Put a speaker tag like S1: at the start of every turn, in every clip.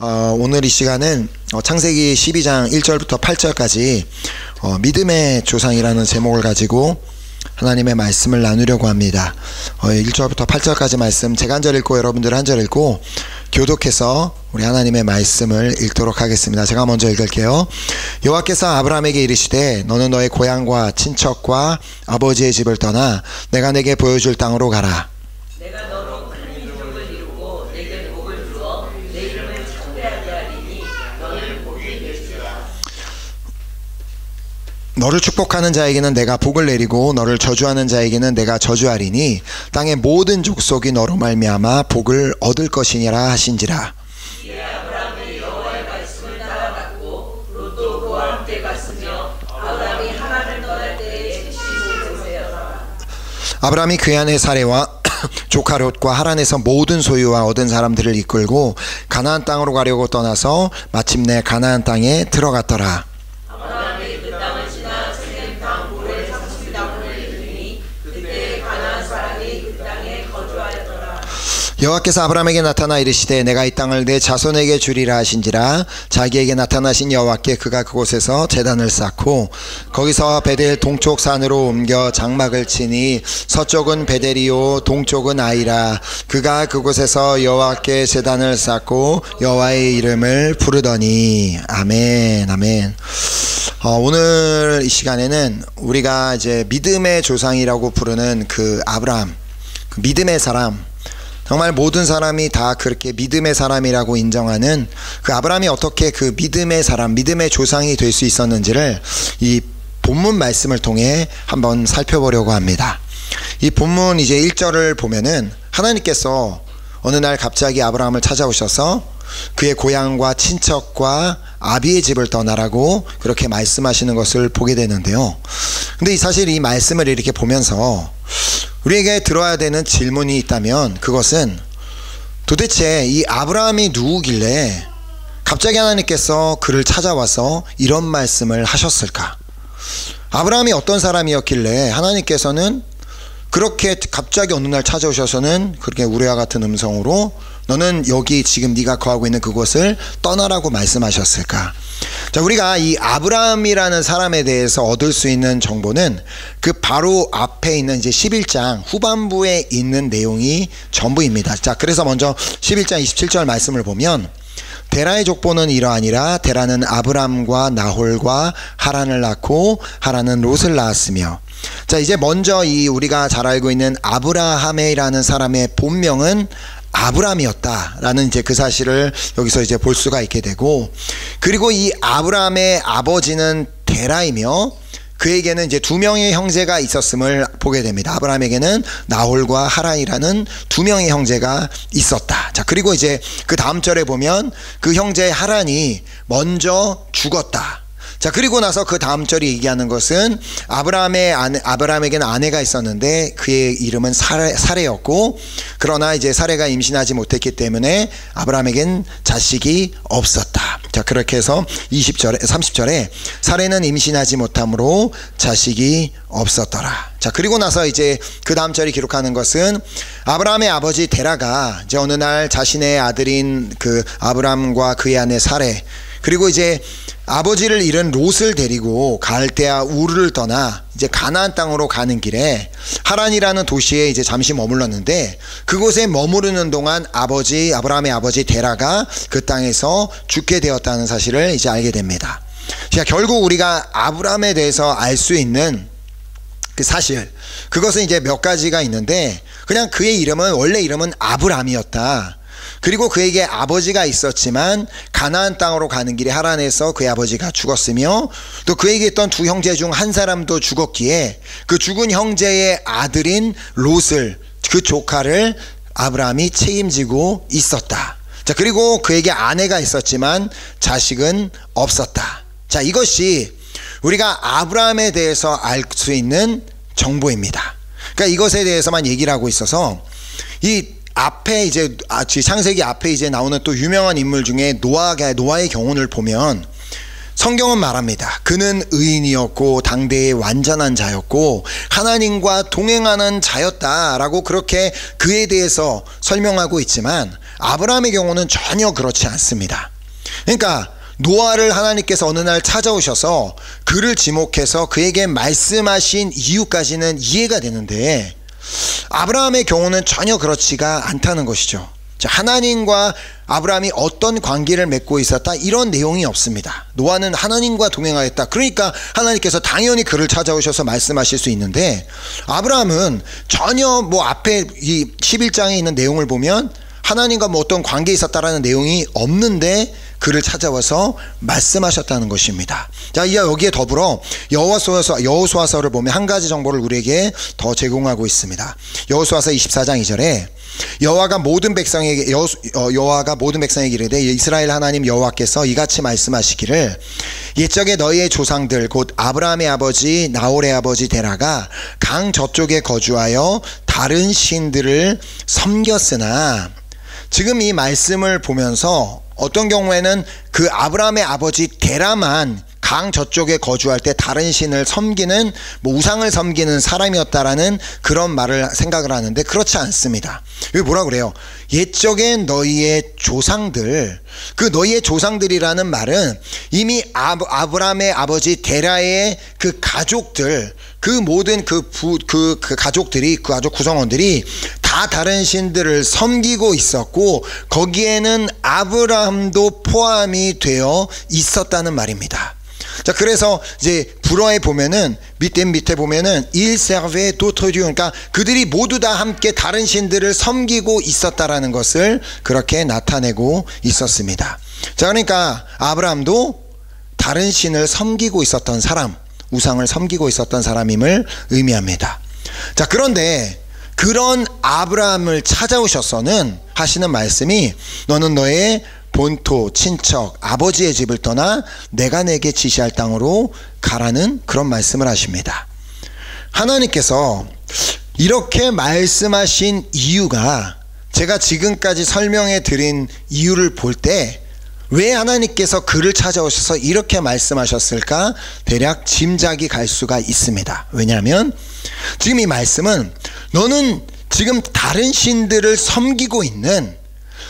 S1: 오늘 이 시간은 창세기 12장 1절부터 8절까지 믿음의 조상이라는 제목을 가지고 하나님의 말씀을 나누려고 합니다. 1절부터 8절까지 말씀 제가 한 절 읽고 여러분들 한 절 읽고 교독해서 우리 하나님의 말씀을 읽도록 하겠습니다. 제가 먼저 읽을게요. 여호와께서 아브라함에게 이르시되 너는 너의 고향과 친척과 아버지의 집을 떠나 내가 내게 보여줄 땅으로 가라.
S2: 내가 너로 큰 민족을 이루고 내게 복을 주어 내 이름을 창대하게 하리니 너는 복이 될지라.
S1: 너를 축복하는 자에게는 내가 복을 내리고 너를 저주하는 자에게는 내가 저주하리니 땅의 모든 족속이 너로 말미암아 복을 얻을 것이니라 하신지라.
S2: 이에 아브라함이 여호와의 말씀을 따라갔고 롯도 그와 함께 갔으며 아브라함이 하란을 떠날 때에 75세였더라.
S1: 아브라함이 그야의 사레와 조카 롯과 하란에서 모든 소유와 얻은 사람들을 이끌고 가나안 땅으로 가려고 떠나서 마침내 가나안 땅에 들어갔더라.
S2: 아브라함이 그 땅을 지나 세겜 땅 고레 상수 땅을 이르니 그때 가나안 사람이 그 땅에 거주하였더라.
S1: 여호와께서 아브라함에게 나타나 이르시되 내가 이 땅을 내 자손에게 주리라 하신지라. 자기에게 나타나신 여호와께 그가 그곳에서 제단을 쌓고 거기서 베델 동쪽 산으로 옮겨 장막을 치니 서쪽은 베델이요 동쪽은 아이라. 그가 그곳에서 여호와께 제단을 쌓고 여호와의 이름을 부르더니. 아멘 아멘. 오늘 이 시간에는 우리가 이제 믿음의 조상이라고 부르는 그 아브라함, 그 믿음의 사람, 정말 모든 사람이 다 그렇게 믿음의 사람이라고 인정하는 그 아브라함이 어떻게 그 믿음의 사람, 믿음의 조상이 될 수 있었는지를 이 본문 말씀을 통해 한번 살펴보려고 합니다. 이 본문 이제 1절을 보면은 하나님께서 어느 날 갑자기 아브라함을 찾아오셔서 그의 고향과 친척과 아비의 집을 떠나라고 그렇게 말씀하시는 것을 보게 되는데요. 근데 사실 이 말씀을 이렇게 보면서 우리에게 들어야 되는 질문이 있다면 그것은 도대체 이 아브라함이 누구길래 갑자기 하나님께서 그를 찾아와서 이런 말씀을 하셨을까? 아브라함이 어떤 사람이었길래 하나님께서는 그렇게 갑자기 어느 날 찾아오셔서는 그렇게 우레와 같은 음성으로 너는 여기 지금 네가 거하고 있는 그곳을 떠나라고 말씀하셨을까? 자, 우리가 이 아브라함이라는 사람에 대해서 얻을 수 있는 정보는 그 바로 앞에 있는 이제 11장 후반부에 있는 내용이 전부입니다. 자, 그래서 먼저 11장 27절 말씀을 보면 데라의 족보는 이러하니라. 데라는 아브람과 나홀과 하란을 낳고 하란은 롯을 낳았으며. 자, 이제 먼저 이 우리가 잘 알고 있는 아브라함이라는 사람의 본명은 아브람이었다라는 이제 그 사실을 여기서 이제 볼 수가 있게 되고, 그리고 이 아브람의 아버지는 데라이며 그에게는 이제 두 명의 형제가 있었음을 보게 됩니다. 아브람에게는 나홀과 하란이라는 두 명의 형제가 있었다. 자, 그리고 이제 그 다음 절에 보면 그 형제 하란이 먼저 죽었다. 자, 그리고 나서 그 다음 절이 얘기하는 것은 아브라함에게는 아내가 있었는데 그의 이름은 사레였고, 그러나 이제 사레가 임신하지 못했기 때문에 아브라함에겐 자식이 없었다. 자, 그렇게 해서 30절에 사레는 임신하지 못함으로 자식이 없었더라. 자, 그리고 나서 이제 그 다음 절이 기록하는 것은 아브라함의 아버지 데라가 이제 어느 날 자신의 아들인 그 아브람과 그의 아내 사레, 그리고 이제 아버지를 잃은 롯을 데리고 갈대아 우르를 떠나 이제 가나안 땅으로 가는 길에 하란이라는 도시에 이제 잠시 머물렀는데, 그곳에 머무르는 동안 아브라함의 아버지 데라가 그 땅에서 죽게 되었다는 사실을 이제 알게 됩니다. 자, 결국 우리가 아브라함에 대해서 알 수 있는 그 사실, 그것은 이제 몇 가지가 있는데, 그냥 그의 이름은 원래 이름은 아브람이었다. 그리고 그에게 아버지가 있었지만 가나안 땅으로 가는 길에 하란에서 그의 아버지가 죽었으며, 또 그에게 있던 두 형제 중 한 사람도 죽었기에 그 죽은 형제의 아들인 롯을, 그 조카를 아브라함이 책임지고 있었다. 자, 그리고 그에게 아내가 있었지만 자식은 없었다. 자, 이것이 우리가 아브라함에 대해서 알 수 있는 정보입니다. 그러니까 이것에 대해서만 얘기를 하고 있어서, 이 앞에 이제 창세기 앞에 이제 나오는 또 유명한 인물 중에 노아의 경우를 보면 성경은 말합니다. 그는 의인이었고 당대의 완전한 자였고 하나님과 동행하는 자였다라고 그렇게 그에 대해서 설명하고 있지만, 아브라함의 경우는 전혀 그렇지 않습니다. 그러니까 노아를 하나님께서 어느 날 찾아오셔서 그를 지목해서 그에게 말씀하신 이유까지는 이해가 되는데, 아브라함의 경우는 전혀 그렇지가 않다는 것이죠. 하나님과 아브라함이 어떤 관계를 맺고 있었다, 이런 내용이 없습니다. 노아는 하나님과 동행하였다. 그러니까 하나님께서 당연히 그를 찾아오셔서 말씀하실 수 있는데, 아브라함은 전혀 앞에 이 11장에 있는 내용을 보면 하나님과 어떤 관계에 있었다라는 내용이 없는데 그를 찾아와서 말씀하셨다는 것입니다. 자, 여기에 더불어 여호수아서를 보면 한 가지 정보를 우리에게 더 제공하고 있습니다. 여호수아서 24장 2절에 여호와가 모든 백성에게 이르되 이스라엘 하나님 여호와께서 이같이 말씀하시기를 옛적에 너희의 조상들 곧 아브라함의 아버지 나홀의 아버지 데라가 강 저쪽에 거주하여 다른 신들을 섬겼으나, 지금 이 말씀을 보면서 어떤 경우에는 그 아브라함의 아버지 데라만 강 저쪽에 거주할 때 다른 신을 섬기는, 우상을 섬기는 사람이었다라는 그런 말을 생각을 하는데, 그렇지 않습니다. 여기 뭐라 그래요? 옛적에 너희의 조상들, 그 너희의 조상들이라는 말은 이미 아브라함의 아버지 데라의 그 가족들, 그 모든 그 가족들이, 그 가족 구성원들이 다 다른 신들을 섬기고 있었고, 거기에는 아브라함도 포함이 되어 있었다는 말입니다. 자, 그래서 이제 불어에 보면은 밑에 보면은 Il servait d'autres dieux, 그러니까 그들이 모두 다 함께 다른 신들을 섬기고 있었다라는 것을 그렇게 나타내고 있었습니다. 자, 그러니까 아브라함도 다른 신을 섬기고 있었던 사람, 우상을 섬기고 있었던 사람임을 의미합니다. 자, 그런데 그런 아브라함을 찾아오셔서는 하시는 말씀이 너는 너의 본토, 친척, 아버지의 집을 떠나 내가 내게 지시할 땅으로 가라는 그런 말씀을 하십니다. 하나님께서 이렇게 말씀하신 이유가, 제가 지금까지 설명해 드린 이유를 볼 때 왜 하나님께서 그를 찾아오셔서 이렇게 말씀하셨을까 대략 짐작이 갈 수가 있습니다. 왜냐하면 지금 이 말씀은 너는 지금 다른 신들을 섬기고 있는,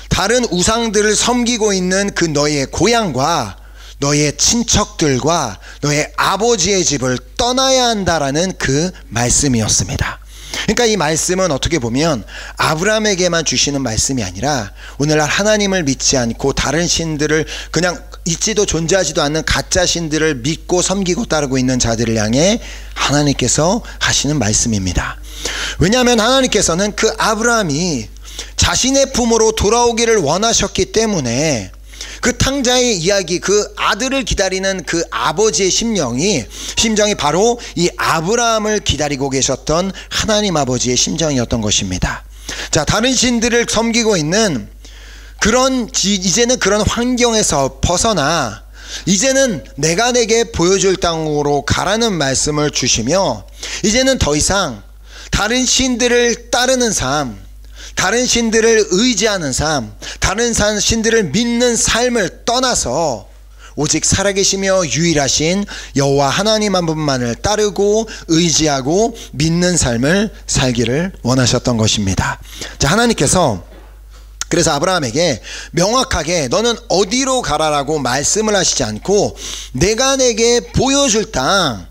S1: 다른 우상들을 섬기고 있는 그 너의 고향과 너의 친척들과 너의 아버지의 집을 떠나야 한다라는 그 말씀이었습니다. 그러니까 이 말씀은 어떻게 보면 아브라함에게만 주시는 말씀이 아니라 오늘날 하나님을 믿지 않고 다른 신들을, 그냥 있지도 존재하지도 않는 가짜 신들을 믿고 섬기고 따르고 있는 자들을 향해 하나님께서 하시는 말씀입니다. 왜냐하면 하나님께서는 그 아브라함이 자신의 품으로 돌아오기를 원하셨기 때문에 그 탕자의 이야기, 그 아들을 기다리는 그 아버지의 심정이 바로 이 아브라함을 기다리고 계셨던 하나님 아버지의 심정이었던 것입니다. 자, 다른 신들을 섬기고 있는 이제는 그런 환경에서 벗어나 이제는 내가 내게 보여줄 땅으로 가라는 말씀을 주시며, 이제는 더 이상 다른 신들을 따르는 삶, 다른 신들을 의지하는 삶, 다른 신들을 믿는 삶을 떠나서 오직 살아계시며 유일하신 여호와 하나님 한 분만을 따르고 의지하고 믿는 삶을 살기를 원하셨던 것입니다. 자, 하나님께서 그래서 아브라함에게 명확하게 너는 어디로 가라라고 말씀을 하시지 않고 내가 내게 보여줄 땅,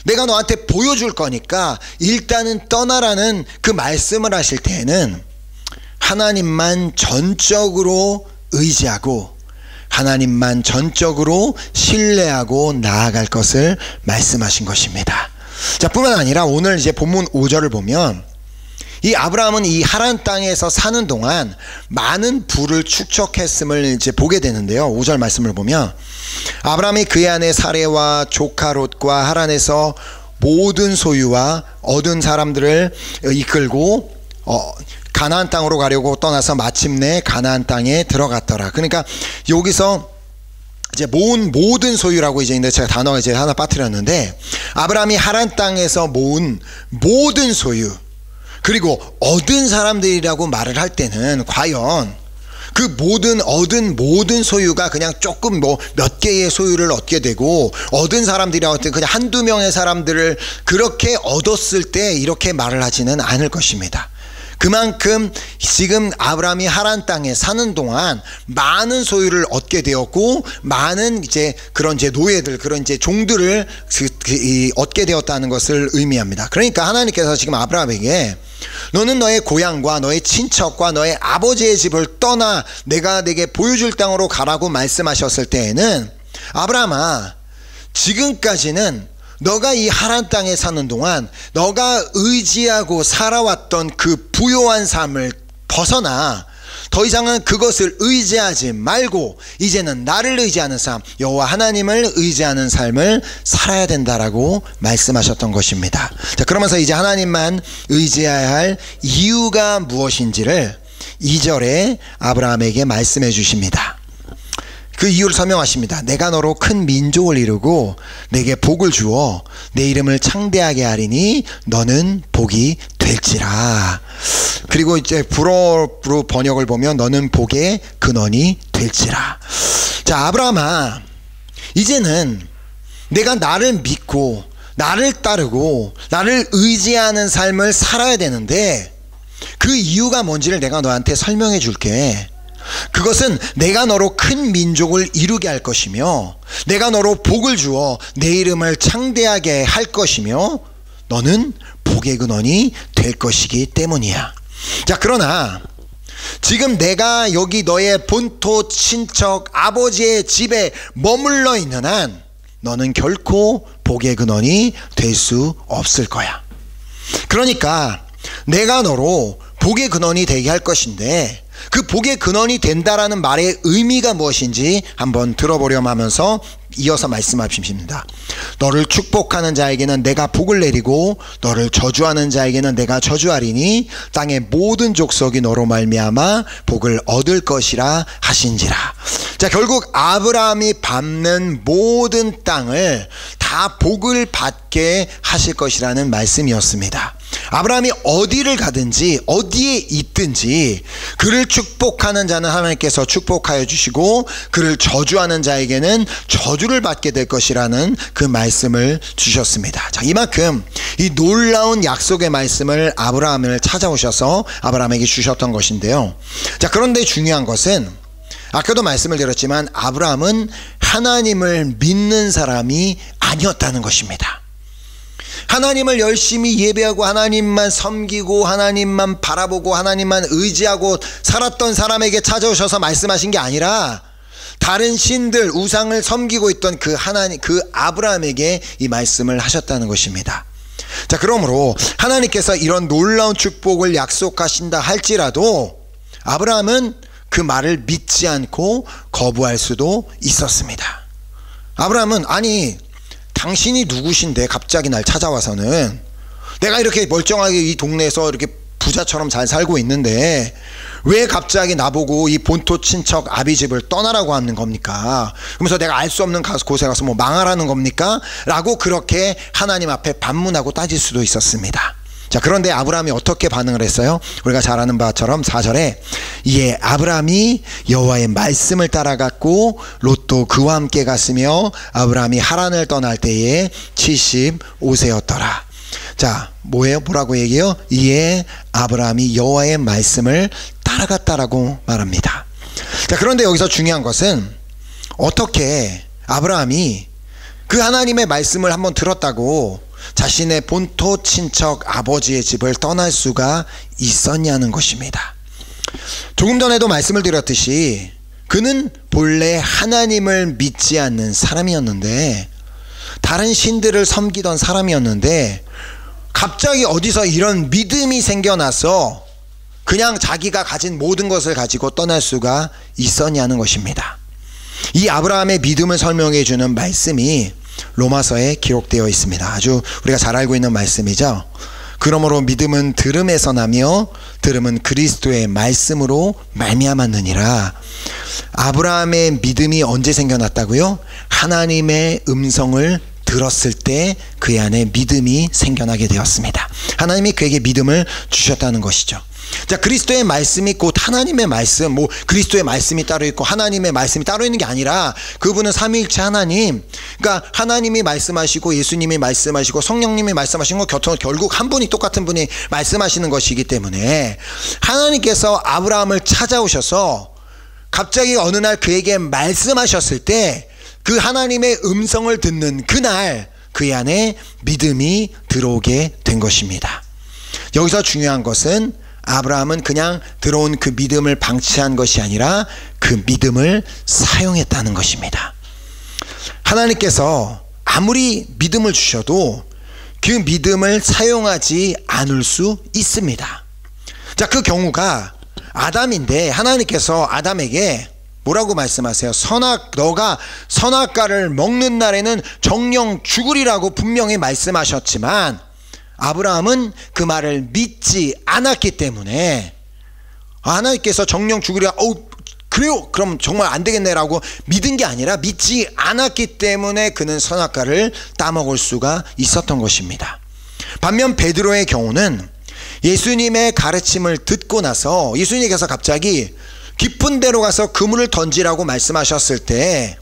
S1: 내가 너한테 보여줄 거니까 일단은 떠나라는 그 말씀을 하실 때에는 하나님만 전적으로 의지하고 하나님만 전적으로 신뢰하고 나아갈 것을 말씀하신 것입니다. 자, 뿐만 아니라 오늘 이제 본문 5절을 보면 이 아브라함은 이 하란 땅에서 사는 동안 많은 부를 축적했음을 이제 보게 되는데요. 5절 말씀을 보면 아브라함이 그의 아내 사레와 조카 롯과 하란에서 모든 소유와 얻은 사람들을 이끌고 가나안 땅으로 가려고 떠나서 마침내 가나안 땅에 들어갔더라. 그러니까 여기서 이제 모은 모든 소유라고 이제 제가 단어가 이제 하나 빠뜨렸는데, 아브라함이 하란 땅에서 모은 모든 소유, 그리고 얻은 사람들이라고 말을 할 때는 과연 그 얻은 모든 소유가 그냥 조금 몇 개의 소유를 얻게 되고, 얻은 사람들이라고 할 때 그냥 한두 명의 사람들을 그렇게 얻었을 때 이렇게 말을 하지는 않을 것입니다. 그만큼 지금 아브라함이 하란 땅에 사는 동안 많은 소유를 얻게 되었고, 많은 그런 노예들, 그런 종들을 얻게 되었다는 것을 의미합니다. 그러니까 하나님께서 지금 아브라함에게 너는 너의 고향과 너의 친척과 너의 아버지의 집을 떠나 내가 내게 보여줄 땅으로 가라고 말씀하셨을 때에는, 아브라함아, 지금까지는 너가 이 하란 땅에 사는 동안 너가 의지하고 살아왔던 그 부요한 삶을 벗어나 더 이상은 그것을 의지하지 말고 이제는 나를 의지하는 삶, 여호와 하나님을 의지하는 삶을 살아야 된다라고 말씀하셨던 것입니다. 자, 그러면서 이제 하나님만 의지해야 할 이유가 무엇인지를 2절에 아브라함에게 말씀해 주십니다. 그 이유를 설명하십니다. 내가 너로 큰 민족을 이루고 내게 복을 주어 내 이름을 창대하게 하리니 너는 복이 될지라. 그리고 이제 불어로 번역을 보면 너는 복의 근원이 될지라. 자, 아브라함아, 이제는 내가 나를 믿고 나를 따르고 나를 의지하는 삶을 살아야 되는데, 그 이유가 뭔지를 내가 너한테 설명해 줄게. 그것은 내가 너로 큰 민족을 이루게 할 것이며 내가 너로 복을 주어 내 이름을 창대하게 할 것이며 너는 복의 근원이 될 것이기 때문이야. 자, 그러나 지금 내가 여기 너의 본토 친척 아버지의 집에 머물러 있는 한 너는 결코 복의 근원이 될 수 없을 거야. 그러니까 내가 너로 복의 근원이 되게 할 것인데, 그 복의 근원이 된다라는 말의 의미가 무엇인지 한번 들어보렴 하면서 이어서 말씀하십니다. 너를 축복하는 자에게는 내가 복을 내리고 너를 저주하는 자에게는 내가 저주하리니 땅의 모든 족속이 너로 말미암아 복을 얻을 것이라 하신지라. 자, 결국 아브라함이 밟는 모든 땅을 다 복을 받게 하실 것이라는 말씀이었습니다. 아브라함이 어디를 가든지 어디에 있든지 그를 축복하는 자는 하나님께서 축복하여 주시고 그를 저주하는 자에게는 저주를 받게 될 것이라는 그 말씀을 주셨습니다. 자, 이만큼 이 놀라운 약속의 말씀을 아브라함을 찾아오셔서 아브라함에게 주셨던 것인데요. 자, 그런데 중요한 것은 아까도 말씀을 드렸지만 아브라함은 하나님을 믿는 사람이 아니었다는 것입니다. 하나님을 열심히 예배하고 하나님만 섬기고 하나님만 바라보고 하나님만 의지하고 살았던 사람에게 찾아오셔서 말씀하신 게 아니라 다른 신들 우상을 섬기고 있던 그 하나님, 그 아브라함에게 이 말씀을 하셨다는 것입니다. 자, 그러므로 하나님께서 이런 놀라운 축복을 약속하신다 할지라도 아브라함은 그 말을 믿지 않고 거부할 수도 있었습니다. 아브라함은 아니 당신이 누구신데 갑자기 날 찾아와서는, 내가 이렇게 멀쩡하게 이 동네에서 이렇게 부자처럼 잘 살고 있는데 왜 갑자기 나보고 이 본토 친척 아비 집을 떠나라고 하는 겁니까? 그러면서 내가 알 수 없는 곳에 가서 뭐 망하라는 겁니까? 라고 그렇게 하나님 앞에 반문하고 따질 수도 있었습니다. 자, 그런데 아브라함이 어떻게 반응을 했어요? 우리가 잘 아는 바처럼 4절에 이에 아브라함이 여호와의 말씀을 따라갔고 롯도 그와 함께 갔으며 아브라함이 하란을 떠날 때에 75세였더라. 자, 뭐라고 얘기해요? 이에 아브라함이 여호와의 말씀을 따라갔다라고 말합니다. 자, 그런데 여기서 중요한 것은 어떻게 아브라함이 그 하나님의 말씀을 한번 들었다고 자신의 본토 친척 아버지의 집을 떠날 수가 있었냐는 것입니다. 조금 전에도 말씀을 드렸듯이 그는 본래 하나님을 믿지 않는 사람이었는데, 다른 신들을 섬기던 사람이었는데 갑자기 어디서 이런 믿음이 생겨나서 그냥 자기가 가진 모든 것을 가지고 떠날 수가 있었냐는 것입니다. 이 아브라함의 믿음을 설명해 주는 말씀이 로마서에 기록되어 있습니다. 아주 우리가 잘 알고 있는 말씀이죠. 그러므로 믿음은 들음에서 나며 들음은 그리스도의 말씀으로 말미암았느니라. 아브라함의 믿음이 언제 생겨났다고요? 하나님의 음성을 들었을 때 그의 안에 믿음이 생겨나게 되었습니다. 하나님이 그에게 믿음을 주셨다는 것이죠. 자, 그리스도의 말씀이 곧 하나님의 말씀, 뭐 그리스도의 말씀이 따로 있고 하나님의 말씀이 따로 있는 게 아니라 그분은 삼위일체 하나님, 그러니까 하나님이 말씀하시고 예수님이 말씀하시고 성령님이 말씀하시는 거 결국 한 분이, 똑같은 분이 말씀하시는 것이기 때문에 하나님께서 아브라함을 찾아오셔서 갑자기 어느 날 그에게 말씀하셨을 때 그 하나님의 음성을 듣는 그날 그의 안에 믿음이 들어오게 된 것입니다. 여기서 중요한 것은 아브라함은 그냥 들어온 그 믿음을 방치한 것이 아니라 그 믿음을 사용했다는 것입니다. 하나님께서 아무리 믿음을 주셔도 그 믿음을 사용하지 않을 수 있습니다. 자, 그 경우가 아담인데 하나님께서 아담에게 뭐라고 말씀하세요? 너가 선악과를 먹는 날에는 정령 죽으리라고 분명히 말씀하셨지만 아브라함은 그 말을 믿지 않았기 때문에 하나님께서 정령 죽으리라, 그래요? 그럼 정말 안 되겠네라고 믿은 게 아니라 믿지 않았기 때문에 그는 선악과를 따먹을 수가 있었던 것입니다. 반면 베드로의 경우는 예수님의 가르침을 듣고 나서 예수님께서 갑자기 깊은 데로 가서 그물을 던지라고 말씀하셨을 때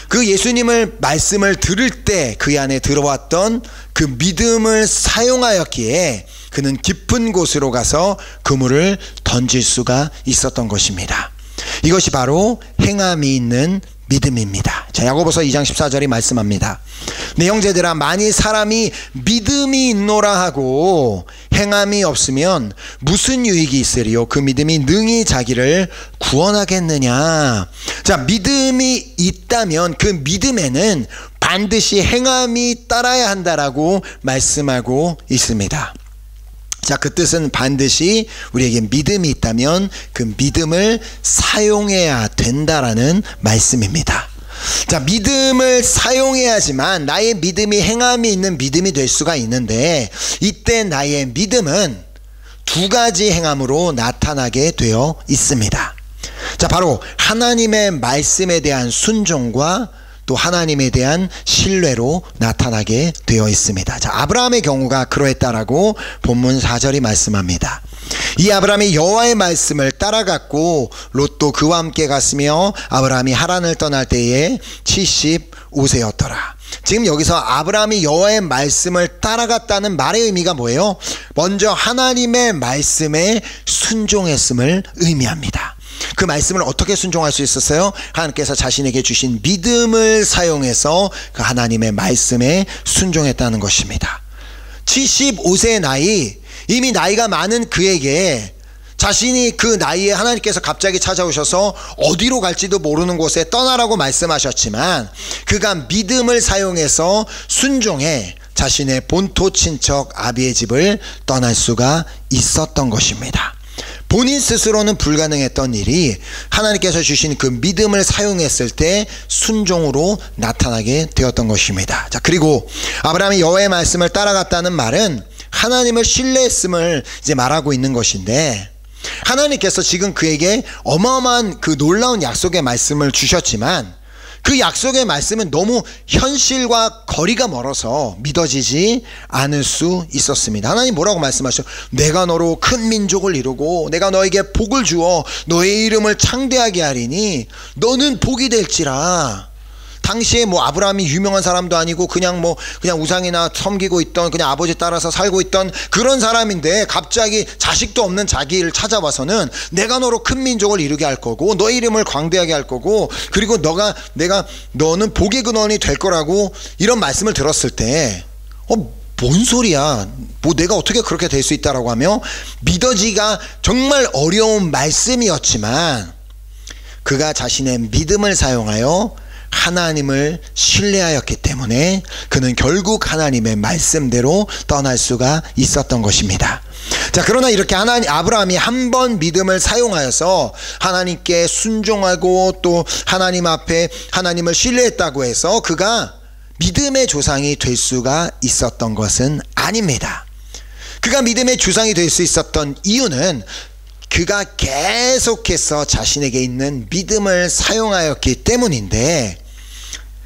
S1: 그 예수님을 말씀을 들을 때 그 안에 들어왔던 그 믿음을 사용하였기에 그는 깊은 곳으로 가서 그물을 던질 수가 있었던 것입니다. 이것이 바로 행함이 있는 믿음입니다. 자, 야고보서 2장 14절이 말씀합니다. 내 형제들아, 만일 사람이 믿음이 있노라 하고 행함이 없으면 무슨 유익이 있으리요? 그 믿음이 능히 자기를 구원하겠느냐. 자, 믿음이 있다면 그 믿음에는 반드시 행함이 따라야 한다라고 말씀하고 있습니다. 자, 그 뜻은 반드시 우리에게 믿음이 있다면 그 믿음을 사용해야 된다라는 말씀입니다. 자, 믿음을 사용해야지만 나의 믿음이 행함이 있는 믿음이 될 수가 있는데 이때 나의 믿음은 두 가지 행함으로 나타나게 되어 있습니다. 자, 바로 하나님의 말씀에 대한 순종과 또 하나님에 대한 신뢰로 나타나게 되어 있습니다. 자, 아브라함의 경우가 그러했다라고 본문 4절이 말씀합니다. 이 아브라함이 여호와의 말씀을 따라갔고 롯도 그와 함께 갔으며 아브라함이 하란을 떠날 때에 75세였더라. 지금 여기서 아브라함이 여호와의 말씀을 따라갔다는 말의 의미가 뭐예요? 먼저 하나님의 말씀에 순종했음을 의미합니다. 그 말씀을 어떻게 순종할 수 있었어요? 하나님께서 자신에게 주신 믿음을 사용해서 그 하나님의 말씀에 순종했다는 것입니다. 75세의 나이, 이미 나이가 많은 그에게 자신이 그 나이에 하나님께서 갑자기 찾아오셔서 어디로 갈지도 모르는 곳에 떠나라고 말씀하셨지만 그가 믿음을 사용해서 순종해 자신의 본토 친척 아비의 집을 떠날 수가 있었던 것입니다. 본인 스스로는 불가능했던 일이 하나님께서 주신 그 믿음을 사용했을 때 순종으로 나타나게 되었던 것입니다. 자, 그리고 아브라함이 여호와의 말씀을 따라갔다는 말은 하나님을 신뢰했음을 이제 말하고 있는 것인데 하나님께서 지금 그에게 어마어마한 그 놀라운 약속의 말씀을 주셨지만 그 약속의 말씀은 너무 현실과 거리가 멀어서 믿어지지 않을 수 있었습니다. 하나님 뭐라고 말씀하셨어요? 내가 너로 큰 민족을 이루고 내가 너에게 복을 주어 너의 이름을 창대하게 하리니 너는 복이 될지라. 당시에 뭐 아브라함이 유명한 사람도 아니고 그냥 우상이나 섬기고 있던 그냥 아버지 따라서 살고 있던 그런 사람인데 갑자기 자식도 없는 자기를 찾아와서는 내가 너로 큰 민족을 이루게 할 거고 너의 이름을 광대하게 할 거고 그리고 너는 복의 근원이 될 거라고 이런 말씀을 들었을 때 뭔 소리야? 뭐 내가 어떻게 그렇게 될 수 있다라고 하며 믿어지기가 정말 어려운 말씀이었지만 그가 자신의 믿음을 사용하여 하나님을 신뢰하였기 때문에 그는 결국 하나님의 말씀대로 떠날 수가 있었던 것입니다. 자, 그러나 이렇게 아브라함이 한 번 믿음을 사용하여서 하나님께 순종하고 또 하나님 앞에 하나님을 신뢰했다고 해서 그가 믿음의 조상이 될 수가 있었던 것은 아닙니다. 그가 믿음의 조상이 될 수 있었던 이유는 그가 계속해서 자신에게 있는 믿음을 사용하였기 때문인데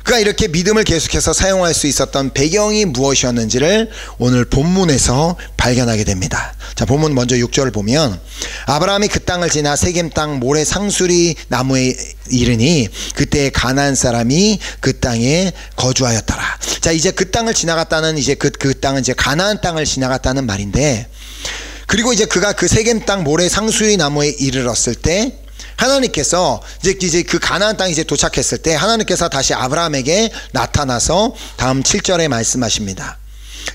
S1: 그가 이렇게 믿음을 계속해서 사용할 수 있었던 배경이 무엇이었는지를 오늘 본문에서 발견하게 됩니다. 자, 본문 먼저 6절을 보면 아브라함이 그 땅을 지나 세겜 땅 모래 상수리 나무에 이르니 그때 가나안 사람이 그 땅에 거주하였더라. 자, 이제 그 땅을 지나갔다는 이제 그 땅은 이제 가나안 땅을 지나갔다는 말인데, 그리고 이제 그가 그 세겜 땅 모래 상수리 나무에 이르렀을 때 하나님께서 이제 그 가나안 땅에 이제 도착했을 때 하나님께서 다시 아브라함에게 나타나서 다음 7절에 말씀하십니다.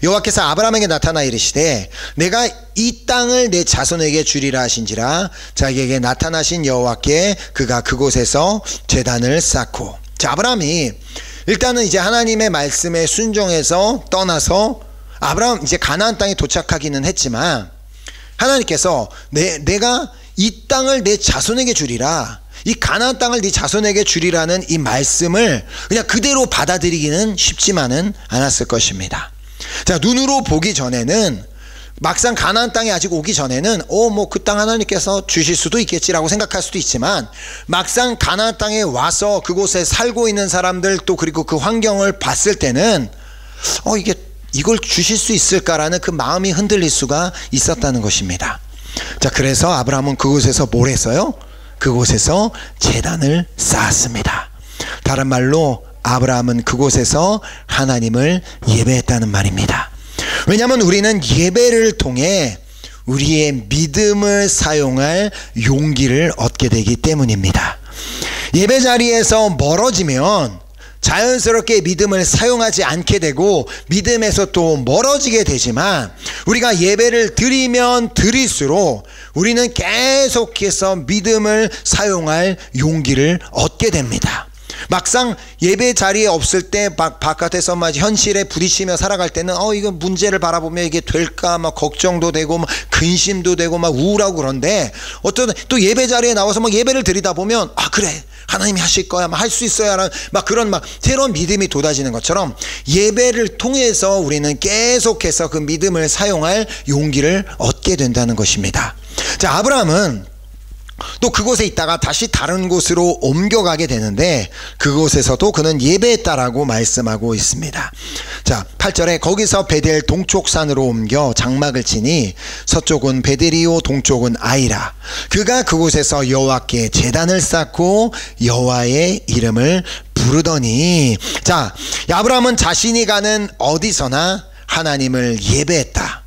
S1: 여호와께서 아브라함에게 나타나 이르시되 내가 이 땅을 내 자손에게 주리라 하신지라. 자기에게 나타나신 여호와께 그가 그곳에서 제단을 쌓고. 자, 아브라함이 일단은 이제 하나님의 말씀에 순종해서 떠나서 아브라함 이제 가나안 땅에 도착하기는 했지만 하나님께서 내가 이 땅을 내 자손에게 주리라, 이 가나안 땅을 네 자손에게 주리라는 이 말씀을 그냥 그대로 받아들이기는 쉽지만은 않았을 것입니다. 자, 눈으로 보기 전에는, 막상 가나안 땅에 아직 오기 전에는 뭐 그 땅 하나님께서 주실 수도 있겠지라고 생각할 수도 있지만, 막상 가나안 땅에 와서 그곳에 살고 있는 사람들 또 그리고 그 환경을 봤을 때는 이걸 주실 수 있을까라는 그 마음이 흔들릴 수가 있었다는 것입니다. 자, 그래서 아브라함은 그곳에서 뭘 했어요? 그곳에서 제단을 쌓았습니다. 다른 말로 아브라함은 그곳에서 하나님을 예배했다는 말입니다. 왜냐하면 우리는 예배를 통해 우리의 믿음을 사용할 용기를 얻게 되기 때문입니다. 예배 자리에서 멀어지면 자연스럽게 믿음을 사용하지 않게 되고 믿음에서 또 멀어지게 되지만, 우리가 예배를 드리면 드릴수록 우리는 계속해서 믿음을 사용할 용기를 얻게 됩니다. 막상 예배 자리에 없을 때 바깥에서 막 현실에 부딪히며 살아갈 때는 이거 문제를 바라보며 이게 될까 막 걱정도 되고 막 근심도 되고 막 우울하고 그런데, 어떤 또 예배 자리에 나와서 막 예배를 드리다 보면 그래 하나님이 하실 거야, 막 할 수 있어야 라는 막 그런 막 새로운 믿음이 돋아지는 것처럼 예배를 통해서 우리는 계속해서 그 믿음을 사용할 용기를 얻게 된다는 것입니다. 자, 아브라함은 또 그곳에 있다가 다시 다른 곳으로 옮겨가게 되는데 그곳에서도 그는 예배했다라고 말씀하고 있습니다. 자, 8절에 거기서 베델 동쪽산으로 옮겨 장막을 치니 서쪽은 베델이요 동쪽은 아이라. 그가 그곳에서 여호와께 제단을 쌓고 여호와의 이름을 부르더니. 자, 아브라함은 자신이 가는 어디서나 하나님을 예배했다.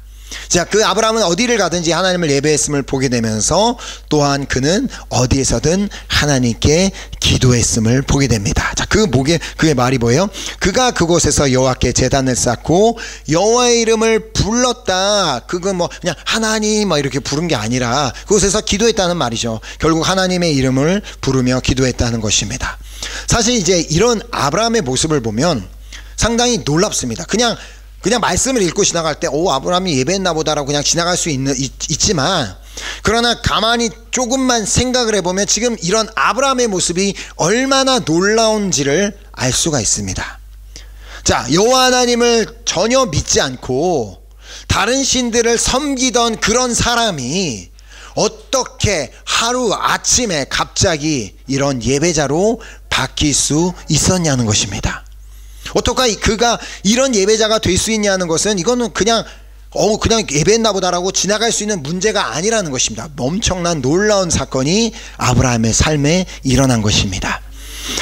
S1: 자, 그 아브라함은 어디를 가든지 하나님을 예배했음을 보게 되면서 또한 그는 어디에서든 하나님께 기도했음을 보게 됩니다. 자, 그의 말이 뭐예요? 그가 그곳에서 여호와께 제단을 쌓고 여호와의 이름을 불렀다. 그건 그냥 하나님 이렇게 부른 게 아니라 그곳에서 기도했다는 말이죠. 결국 하나님의 이름을 부르며 기도했다는 것입니다. 사실 이제 이런 아브라함의 모습을 보면 상당히 놀랍습니다. 그냥 말씀을 읽고 지나갈 때 아브라함이 예배했나 보다라고 그냥 지나갈 수 있지만, 그러나 가만히 조금만 생각을 해보면 지금 이런 아브라함의 모습이 얼마나 놀라운지를 알 수가 있습니다. 자, 여호와 하나님을 전혀 믿지 않고 다른 신들을 섬기던 그런 사람이 어떻게 하루 아침에 갑자기 이런 예배자로 바뀔 수 있었냐는 것입니다. 어떻게 그가 이런 예배자가 될 수 있냐는 것은 이거는 그냥 예배했나 보다라고 지나갈 수 있는 문제가 아니라는 것입니다. 엄청난 놀라운 사건이 아브라함의 삶에 일어난 것입니다.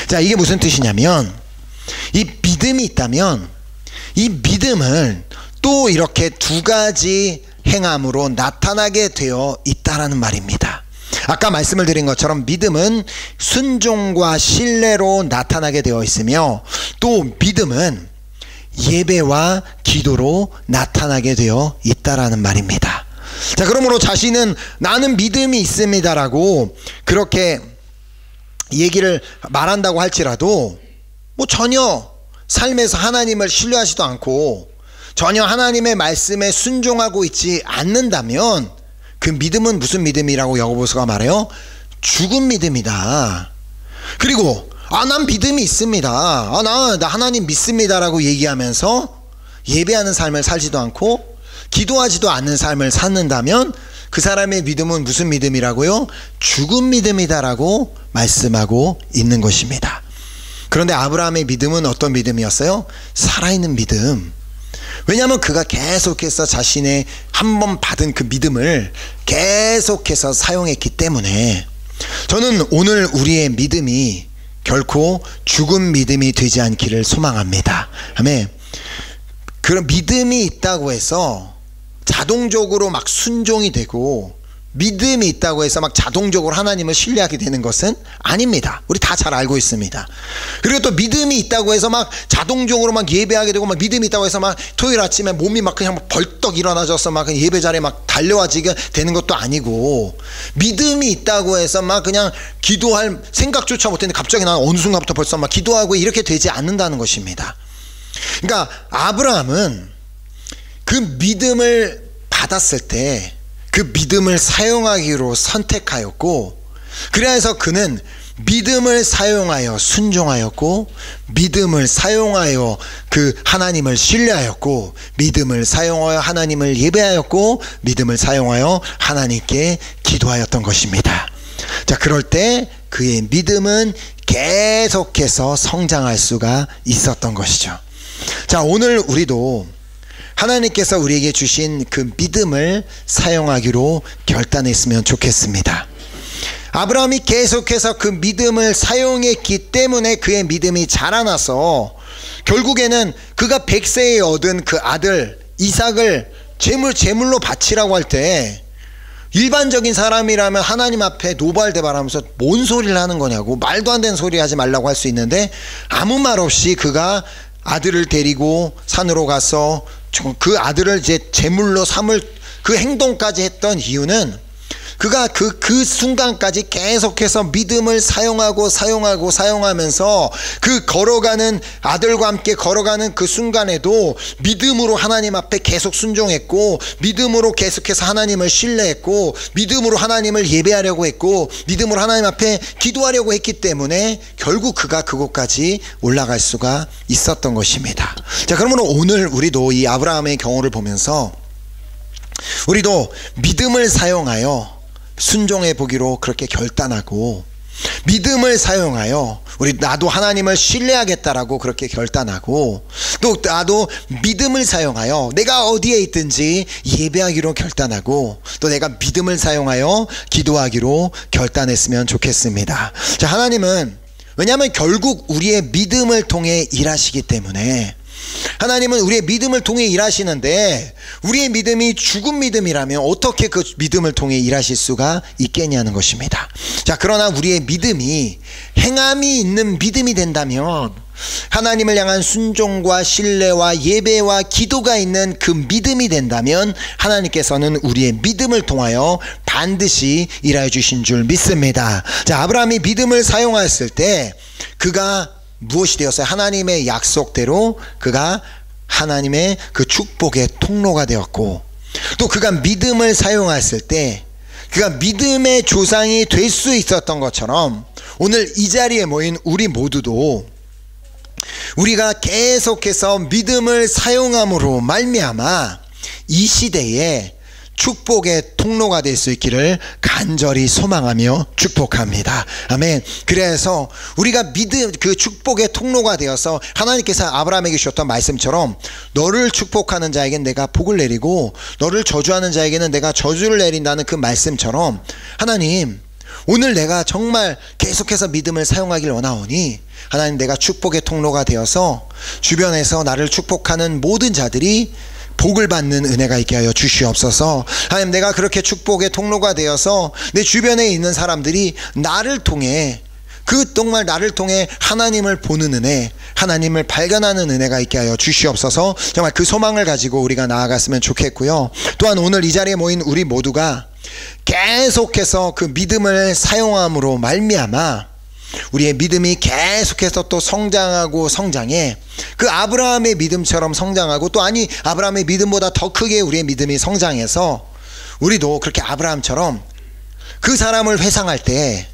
S1: 자, 이게 무슨 뜻이냐면, 이 믿음이 있다면 이 믿음을 또 이렇게 두 가지 행함으로 나타나게 되어 있다라는 말입니다. 아까 말씀을 드린 것처럼 믿음은 순종과 신뢰로 나타나게 되어 있으며, 또 믿음은 예배와 기도로 나타나게 되어 있다라는 말입니다. 자, 그러므로 자신은 나는 믿음이 있습니다라고 그렇게 얘기를 말한다고 할지라도 전혀 삶에서 하나님을 신뢰하지도 않고 전혀 하나님의 말씀에 순종하고 있지 않는다면 그 믿음은 무슨 믿음이라고 야고보서가 말해요? 죽은 믿음이다. 그리고 난 믿음이 있습니다. 나 하나님 믿습니다라고 얘기하면서 예배하는 삶을 살지도 않고 기도하지도 않는 삶을 산다면 그 사람의 믿음은 무슨 믿음이라고요? 죽은 믿음이다라고 말씀하고 있는 것입니다. 그런데 아브라함의 믿음은 어떤 믿음이었어요? 살아있는 믿음. 왜냐하면 그가 계속해서 자신의 한번 받은 그 믿음을 계속해서 사용했기 때문에. 저는 오늘 우리의 믿음이 결코 죽은 믿음이 되지 않기를 소망합니다. 아멘. 그런 믿음이 있다고 해서 자동적으로 막 순종이 되고, 믿음이 있다고 해서 막 자동적으로 하나님을 신뢰하게 되는 것은 아닙니다. 우리 다 잘 알고 있습니다. 그리고 또 믿음이 있다고 해서 막 자동적으로 막 예배하게 되고, 막 믿음이 있다고 해서 막 토요일 아침에 몸이 막 그냥 벌떡 일어나져서 막 예배 자리에 막 달려와지게 되는 것도 아니고, 믿음이 있다고 해서 막 그냥 기도할 생각조차 못했는데 갑자기 난 어느 순간부터 벌써 막 기도하고 이렇게 되지 않는다는 것입니다. 그러니까 아브라함은 그 믿음을 받았을 때 그 믿음을 사용하기로 선택하였고, 그래서 그는 믿음을 사용하여 순종하였고, 믿음을 사용하여 그 하나님을 신뢰하였고, 믿음을 사용하여 하나님을 예배하였고, 믿음을 사용하여 하나님께 기도하였던 것입니다. 자, 그럴 때 그의 믿음은 계속해서 성장할 수가 있었던 것이죠. 자, 오늘 우리도 하나님께서 우리에게 주신 그 믿음을 사용하기로 결단했으면 좋겠습니다. 아브라함이 계속해서 그 믿음을 사용했기 때문에 그의 믿음이 자라나서 결국에는 그가 100세에 얻은 그 아들 이삭을 제물로 바치라고 할 때, 일반적인 사람이라면 하나님 앞에 노발대발하면서 뭔 소리를 하는 거냐고, 말도 안 되는 소리 하지 말라고 할 수 있는데, 아무 말 없이 그가 아들을 데리고 산으로 가서 그 아들을 이제 제물로 삼을 그 행동까지 했던 이유는, 그가 그 순간까지 계속해서 믿음을 사용하면서 그 걸어가는 아들과 함께 걸어가는 그 순간에도 믿음으로 하나님 앞에 계속 순종했고, 믿음으로 계속해서 하나님을 신뢰했고, 믿음으로 하나님을 예배하려고 했고, 믿음으로 하나님 앞에 기도하려고 했기 때문에 결국 그가 그곳까지 올라갈 수가 있었던 것입니다. 자, 그러면 오늘 우리도 이 아브라함의 경우를 보면서 우리도 믿음을 사용하여 순종해 보기로 그렇게 결단하고, 믿음을 사용하여 나도 하나님을 신뢰하겠다라고 그렇게 결단하고, 또 나도 믿음을 사용하여 내가 어디에 있든지 예배하기로 결단하고, 또 내가 믿음을 사용하여 기도하기로 결단했으면 좋겠습니다. 자, 하나님은, 왜냐하면 결국 우리의 믿음을 통해 일하시기 때문에, 하나님은 우리의 믿음을 통해 일하시는데, 우리의 믿음이 죽은 믿음이라면 어떻게 그 믿음을 통해 일하실 수가 있겠냐는 것입니다. 자, 그러나 우리의 믿음이 행함이 있는 믿음이 된다면, 하나님을 향한 순종과 신뢰와 예배와 기도가 있는 그 믿음이 된다면, 하나님께서는 우리의 믿음을 통하여 반드시 일하여 주신 줄 믿습니다. 자, 아브라함이 믿음을 사용하였을 때 그가 무엇이 되었어요? 하나님의 약속대로 그가 하나님의 그 축복의 통로가 되었고, 또 그가 믿음을 사용했을 때 그가 믿음의 조상이 될 수 있었던 것처럼, 오늘 이 자리에 모인 우리 모두도 우리가 계속해서 믿음을 사용함으로 말미암아 이 시대에 축복의 통로가 될 수 있기를 간절히 소망하며 축복합니다. 아멘. 그래서 우리가 믿음, 그 축복의 통로가 되어서 하나님께서 아브라함에게 주셨던 말씀처럼, 너를 축복하는 자에게는 내가 복을 내리고 너를 저주하는 자에게는 내가 저주를 내린다는 그 말씀처럼, 하나님, 오늘 내가 정말 계속해서 믿음을 사용하길 원하오니 하나님, 내가 축복의 통로가 되어서 주변에서 나를 축복하는 모든 자들이 복을 받는 은혜가 있게 하여 주시옵소서. 하나님, 내가 그렇게 축복의 통로가 되어서 내 주변에 있는 사람들이 나를 통해, 정말 나를 통해 하나님을 보는 은혜, 하나님을 발견하는 은혜가 있게 하여 주시옵소서. 정말 그 소망을 가지고 우리가 나아갔으면 좋겠고요. 또한 오늘 이 자리에 모인 우리 모두가 계속해서 그 믿음을 사용함으로 말미암아 우리의 믿음이 계속해서 또 성장하고 성장해, 그 아브라함의 믿음처럼 성장하고, 또 아브라함의 믿음보다 더 크게 우리의 믿음이 성장해서 우리도 그렇게 아브라함처럼 그 사람을 회상할 때,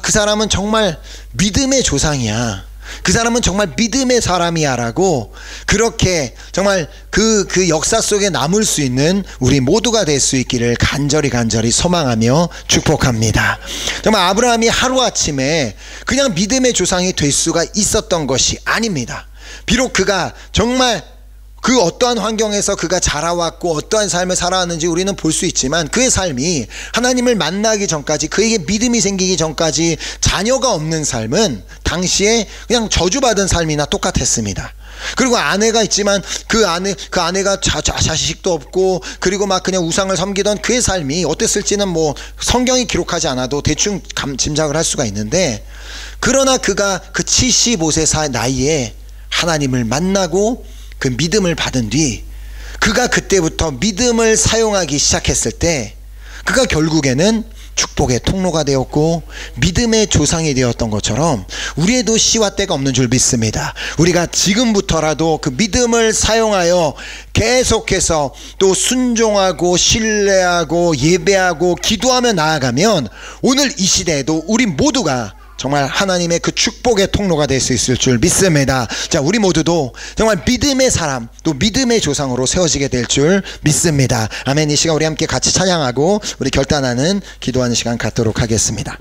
S1: 그 사람은 정말 믿음의 조상이야, 그 사람은 정말 믿음의 사람이야 라고 그렇게 정말 그 역사 속에 남을 수 있는 우리 모두가 될 수 있기를 간절히 소망하며 축복합니다. 정말 아브라함이 하루아침에 그냥 믿음의 조상이 될 수가 있었던 것이 아닙니다. 비록 그가 정말 그 어떠한 환경에서 그가 자라왔고 어떠한 삶을 살아왔는지 우리는 볼 수 있지만 그의 삶이 하나님을 만나기 전까지, 그에게 믿음이 생기기 전까지 자녀가 없는 삶은 당시에 그냥 저주받은 삶이나 똑같았습니다. 그리고 아내가 있지만 그 아내가 자식도 없고, 그리고 막 그냥 우상을 섬기던 그의 삶이 어땠을지는 뭐 성경이 기록하지 않아도 대충 짐작을 할 수가 있는데, 그러나 그가 그 75세 나이에 하나님을 만나고 그 믿음을 받은 뒤 그가 그때부터 믿음을 사용하기 시작했을 때 그가 결국에는 축복의 통로가 되었고 믿음의 조상이 되었던 것처럼 우리에도 시와 때가 없는 줄 믿습니다. 우리가 지금부터라도 그 믿음을 사용하여 계속해서 또 순종하고 신뢰하고 예배하고 기도하며 나아가면 오늘 이 시대에도 우리 모두가 정말 하나님의 그 축복의 통로가 될 수 있을 줄 믿습니다. 자, 우리 모두도 정말 믿음의 사람, 또 믿음의 조상으로 세워지게 될 줄 믿습니다. 아멘. 이 시간 우리 함께 같이 찬양하고 우리 결단하는 기도하는 시간 갖도록 하겠습니다.